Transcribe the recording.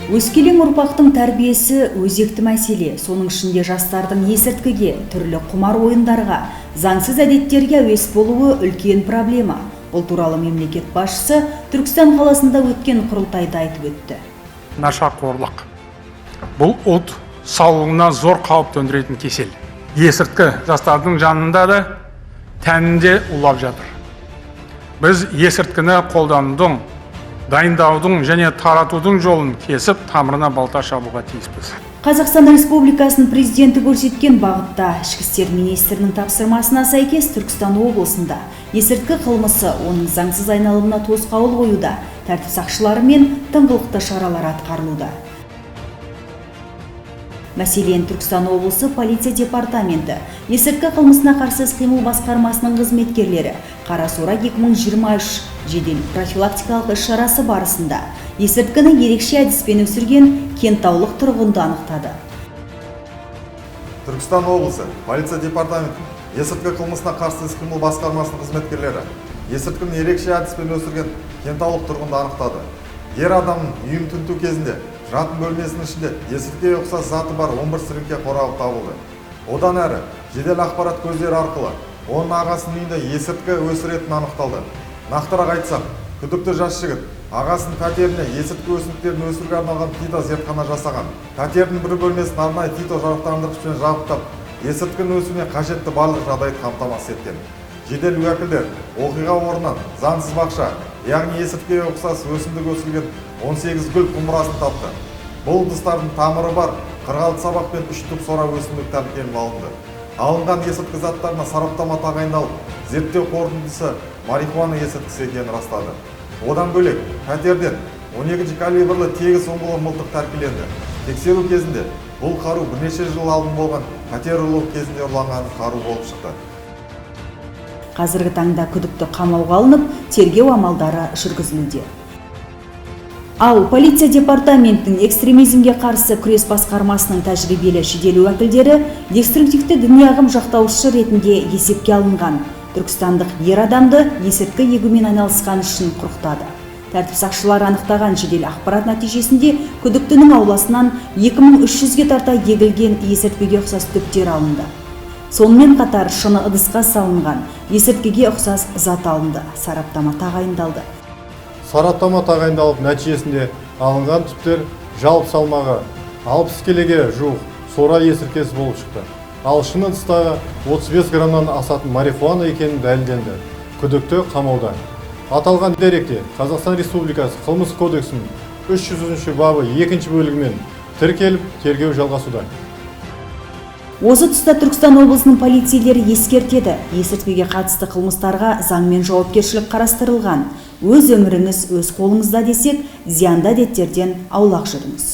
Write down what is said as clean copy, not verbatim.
Өскелең ұрпақтың тәрбиесі өзекті мәселе. Соның ішінде жастардың есірткіге, түрлі құмар ойындарға, заңсыз әдеттерге әуес болуы үлкен проблема. Бұл туралы мемлекет басшысы Түркістан қаласында өткен құрылтайда айтып өтті. Нашақорлық. Бұл ұлт саулығына зор қауіп төндіретін кесел. Есірткі жастардың жанында да, тәнінде улап жатыр. Біз есірткіні қолданудың, дайындаудың және таратудың жолын кесіп, тамырына балта шабуға тиіспіз. Қазақстан Республикасының президенті көрсеткен бағытта ішкі істер министрінің тапсырмасына сәйкес Түркістан облысында есірткі қылмысы оның заңсыз айналымына тосқауыл қоюда, тәртіп сақшылары мен тыңғылықты шаралар атқарылуда. Мәселен, Түркістан облысы полиция департаменті, есірткі қылмысына қарсы іс-қимыл басқармасының қызметкерлері Қарасора 2023 жедел профилактикалық іс-шарасы барысында есірткіні ерекше әдіспен өсірген кентаулық тұрғынды анықтады. Түркістан облысы полиция департаменті, есірткі қылмысына қарсы іс-қимыл басқармасының қызметкерлері есірткіні ерекше әдіспен өсірген кентаулық тұрғынды анықтады. Ер адамның үйін тінту кезінде жатын бөлмесінің ішінде есірткіге ұқсас заты бар 11 сіріңке қорабы табылды. Одан әрі жедел ақпарат көздері арқылы оның ағасының үйінде есірткі өсіретін анықталды. Нақтырақ айтсақ, күдікті жас жігіт ағасының пәтеріне есірткі өсімдіктерін өсіруге арналған тито зертхана жасаған. Пәтердің бір бөлмесін арнайы тито жарықтандырғышпен жабдықтап, есірткінің өсуіне қажетті барлық жағдайды қамтамасыз еткен. Жедел уәкілдер оқиға орнынан заңсыз бақша, яғни есірткіге ұқсас өсімдік өсірілген 18 гүл құмырасын тапты. Бұл ыдыстардың тамыры бар 46 сабақ пен 3 түп сора өсімдік тәркіленіп алынды. Алынған есірткі заттарына сараптама тағайындалып, зерттеу қорытындысы марихуана есірткісі екенін растады. Одан бөлек пәтерден 12 калибрлі тегіс ұңғылы мылтық тәркіленді. Тексеру кезінде бұл қару бірнеше жыл алдын болған пәтер ұрлығы кезінде ұрланған қару болып шықты. Қазіргі таңда күдікті қамауға алынып, тергеу амалдары жүргізілуде. Ал полиция департаментінің экстремизмге қарсы күрес басқармасының тәжірибелі жедел уәкілдері деструктивті діни ағым жақтаушысы ретінде есепке алынған түркістандық ер адамды есірткі егумен айналысқан үшін құрықтады. Тәртіп сақшылары анықтаған жедел ақпарат нәтижесінде күдіктінің ауласынан 2300-ге тарта егілген есірткіге ұқсас түптер алынды. Сонымен қатар шыны ыдысқа салынған есірткіге ұқсас зат алынды. Сараптама тағайындалды. Сараптама тағайындалып, нәтижесінде алынған түптер жалпы салмағы 60 келеге жуық сора есірткісі болып шықты. Ал шыны ыдыстағы 35 граммнан асатын марихуана екені дәлелденді. Күдікті қамауда. Аталған деректе Қазақстан Республикасы Қылмыстық кодексінің 300 бабы 2 бөлігімен тіркеліп, тергеу жалғасуда. Осы тұста Түркістан облысының полицейлері ескертеді. Есірткіге қатысты қылмыстарға заңмен жауапкершілік қарастырылған. Өз өміріңіз өз қолыңызда десек, зиянды әдеттерден аулақ жүріңіз.